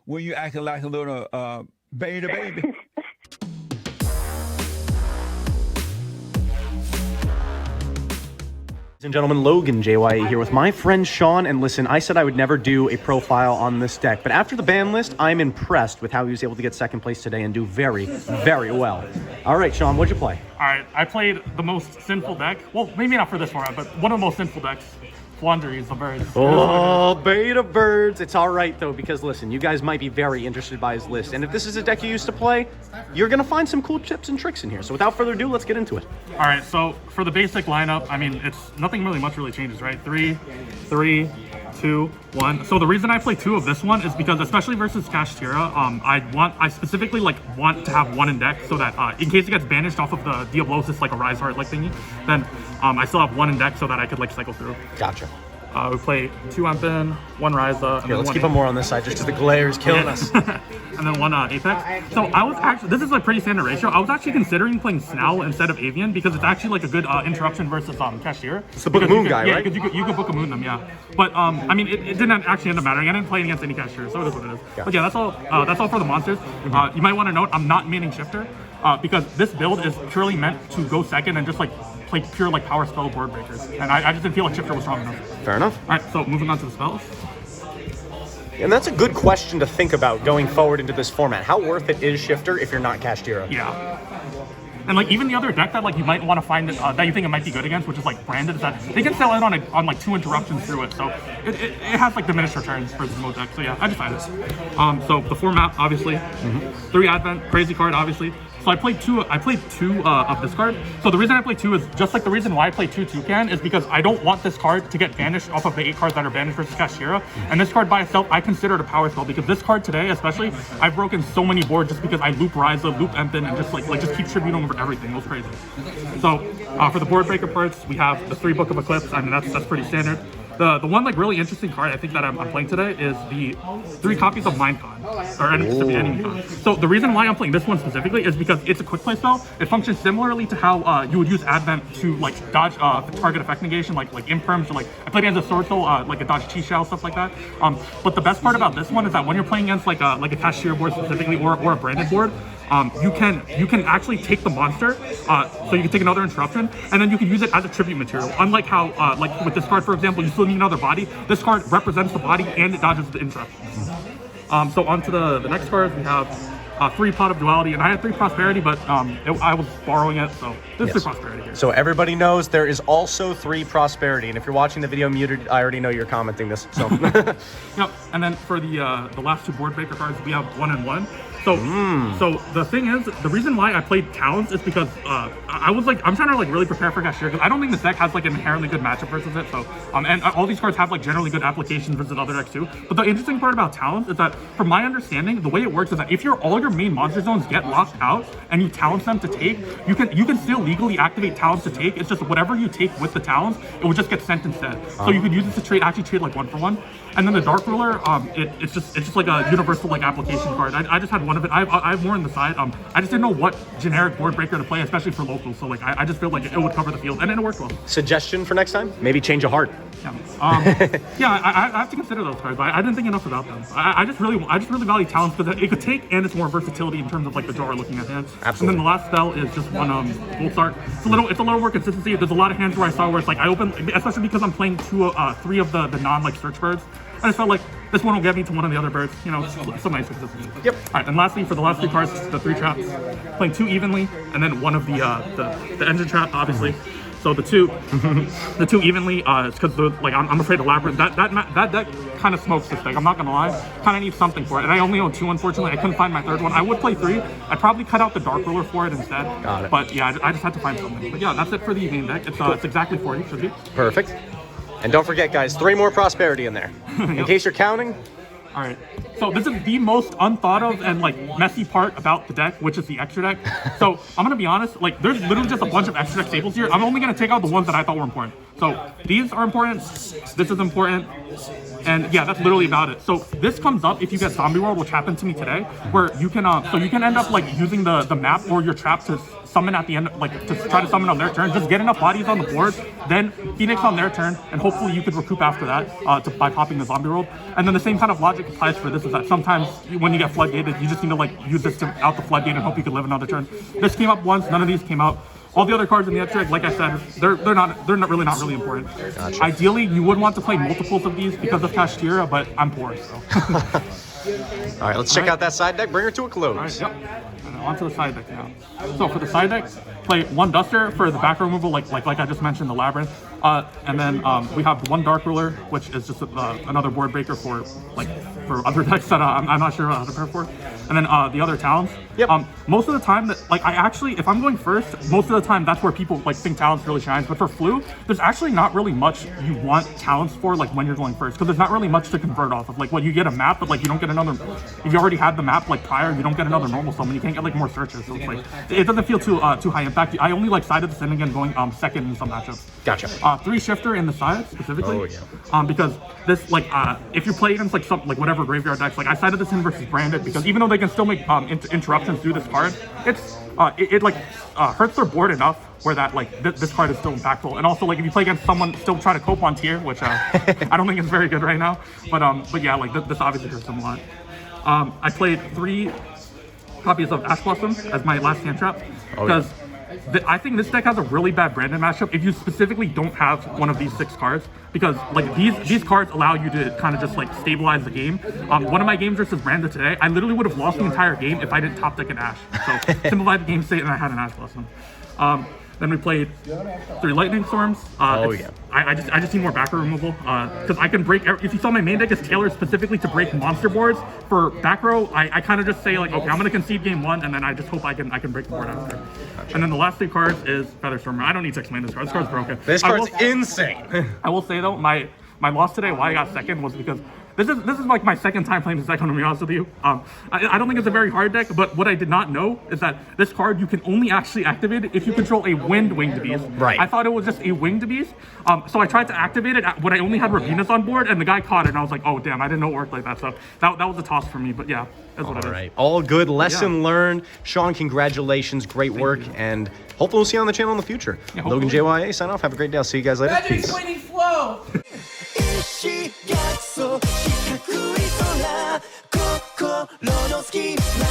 when you acting like a little beta baby. Ladies and gentlemen, Logan JYA here with my friend Sean, and listen, I said I would never do a profile on this deck, but after the ban list, I'm impressed with how he was able to get second place today and do very, very well. All right, Sean, what'd you play? All right, I played the most sinful deck. Well, maybe not for this format, but one of the most sinful decks. FLOOWANDEREEZE, the birds. Oh, beta birds. It's all right, though, because listen, you guys might be very interested by his list, and if this is a deck you used to play, you're going to find some cool tips and tricks in here. So without further ado, let's get into it. All right, so for the basic lineup, I mean, it's nothing really much really changes, right? 3, 3, 2, 1. So the reason I play 2 of this one is because, especially versus Kashtira, I specifically want to have 1 in deck so that in case it gets banished off of the Diablosis, like a Rise Heart like thingy, then I still have 1 in deck so that I could cycle through. Gotcha. We play 2 Empin, 1 Ryza, and Here, then let's keep them more on this side just because the glare is killing us. And then 1 Apex. So I was actually, this is a pretty standard ratio. I was actually considering playing Snell instead of Avian because it's actually a good interruption versus Kashtira. It's the Book of Moon guy, yeah, right? Yeah, because you could Book of Moon them, yeah. But I mean, it didn't actually end up mattering. I didn't play against any Kashtira, so it is what it is. Yeah. But yeah, that's all for the monsters. You might want to note, I'm not maining Shifter because this build is purely meant to go second and just play pure power spell board breakers. And I just didn't feel like Shifter was strong enough. Fair enough. All right, so moving on to the spells. And that's a good question to think about going forward into this format. How worth it is Shifter if you're not Kashtira? Yeah. And even the other deck that you might want to find that you think it might be good against, which is Branded, is that they can sell in on 2 interruptions through it. So it has diminished returns for the mode deck. So yeah, I decided. So the format, obviously. 3 Advent, crazy card, obviously. So I played two of this card. So the reason I play 2 is just the reason why I play 2 Toucan is because I don't want this card to get banished off of the 8 cards that are banished versus Kashtira. And this card by itself, I consider it a power spell because this card today, especially, I've broken so many boards just because I loop Ryza, loop Empin, and just keep tributing over everything. It was crazy. So for the board breaker parts, we have the 3 Book of Eclipse. I mean, that's pretty standard. The one really interesting card I think that I'm playing today is the 3 copies of Mindcon, or Enemy Con. So the reason why I'm playing this one specifically is because it's a quick play spell. It functions similarly to how you would use Advent to dodge target effect negation, like Imperm. So I played against a Sword Soul, like a dodge Chi Shell, stuff like that. But the best part about this one is that when you're playing against like a Kashtira board specifically, or a branded board, you can actually take the monster, so you can take another interruption, and then you can use it as a tribute material. Unlike how, like with this card, for example, you still need another body. This card represents the body and it dodges the interruptions. So on to the next cards, we have 3 Pot of Duality, and I had 3 Prosperity, but I was borrowing it, so there's 3 Prosperity here. So everybody knows there is also 3 Prosperity, and if you're watching the video muted, I already know you're commenting this. So yep. And then for the last 2 board breaker cards, we have 1 and 1. So the thing is, the reason why I played Talons is because I'm trying to really prepare for Kashtira because I don't think this deck has an inherently good matchup versus it. So and all these cards have generally good applications versus other decks too. But the interesting part about Talons is that, from my understanding, the way it works is that if all your main monster zones get locked out and you Talons them to take, you can still legally activate Talons to take. It's just whatever you take with the Talons, it would just get sent instead. So you could use it to actually trade 1 for 1. And then the Dark Ruler, it's just like a universal application card. I just had 1 of it. I have more on the side. I just didn't know what generic board breaker to play, especially for locals. So I just feel like it would cover the field, and it worked well. Suggestion for next time? Maybe change a heart. Yeah, yeah. I have to consider those cards, but I didn't think enough about them. I just really value Talents because it could take, and it's more versatility in terms of the drawer looking at hands. Absolutely. And then the last spell is just 1 Gold Start. It's a little more consistency. There's a lot of hands where I saw where it's I open, especially because I'm playing 3 of the non search birds. I just felt like this one will get me to 1 of the other birds. You know, it's a nice consistency. Yep. All right, and lastly, for the last 3 cards, the 3 traps, playing 2 evenly, and then 1 of the engine trap, obviously. So the 2 evenly, it's because I'm afraid of Labyrinth. That deck kind of smokes this deck. I'm not gonna lie. Kind of need something for it, and I only own 2. Unfortunately, I couldn't find my 3rd one. I would play 3. I'd probably cut out the Dark Ruler for it instead. Got it. But yeah, I just had to find something. But yeah, that's it for the main deck. It's exactly 40. Should be Perfect. And don't forget, guys, 3 more Prosperity in there. In case you're counting. All right. So this is the most unthought of and messy part about the deck, which is the extra deck. So I'm gonna be honest, there's literally just a bunch of extra deck staples here. I'm only gonna take out the ones that I thought were important. So these are important. This is important. And yeah, that's literally about it. So this comes up if you get Zombie World, which happened to me today, where you can so you can end up using the map or your trap to summon at the end, like to try to summon on their turn. Just get enough bodies on the board, then Phoenix on their turn, and hopefully you could recoup after that by popping the zombie world. And then the same kind of logic applies for this, is that sometimes when you get floodgated, you just need to like use this to out the floodgate and hope you can live another turn. This came up once, none of these came out. All the other cards in the extra deck, like I said, they're not really important. Gotcha. Ideally, you would want to play multiples of these because of Kashtira, but I'm poor, so. All right, let's check out that side deck. Bring her to a close. All right, yep. And on to the side deck now. So for the side deck, play one Duster for the back removal, like I just mentioned, the Labyrinth. And then we have one Dark Ruler, which is just another board breaker for other decks that I'm not sure how to prepare for. And then the other Talons. Yep. Most of the time, if I'm going first, most of the time that's where people like think Talons really shines. But for Flu, there's actually not really much you want Talons for, like when you're going first, because there's not really much to convert off of. Like, you get a map, but like you don't get another. If you already had the map like prior, you don't get another normal summon. You can't get like more searches. So it's like it doesn't feel too high impact. I only like sided this in again going second in some matchups. Gotcha. 3 shifter in the side specifically. Oh, yeah. Because this if you play against like some whatever graveyard decks, like I sided this in versus branded, because even though they can still make interruptions through this card, it hurts their board enough where that this card is still impactful. And also like if you play against someone still trying to cope on tier, which I don't think is very good right now, but yeah, like this obviously hurts them a lot. I played 3 copies of Ash Blossom as my last hand trap because I think this deck has a really bad branded matchup if you specifically don't have one of these 6 cards, because like these cards allow you to kind of just like stabilize the game. One of my games versus Branded today, I literally would have lost the entire game if I didn't top deck an Ash. So simplified the game state and I had an Ash Blossom. Then we played 3 Lightning Storms. I just need more back row removal because I can break. If you saw, my main deck is tailored specifically to break monster boards. For back row, I kind of just say like, okay, I'm gonna concede game 1, and then I just hope I can break the board after. And then the last 3 cards is Featherstormer. I don't need to explain this card. This card's broken. This card's insane. I will say though, my loss today, why I got second, was because this is like my second time playing this deck, to be honest with you. I don't think it's a very hard deck, but what I did not know is that this card you can only actually activate it if you control a winged beast. Right. I thought it was just a winged beast, so I tried to activate it when I only had Ravinas on board, and the guy caught it, and I was like, oh damn, I didn't know it worked like that. So that was a toss for me, but yeah, that's what it is. All right, all good. Lesson learned. Sean, congratulations, great work, and hopefully we'll see you on the channel in the future. Yeah, Logan JYA, sign off. Have a great day. I'll see you guys later. Imagine Peace. explaining flow. 意志逆走四角い空心の隙間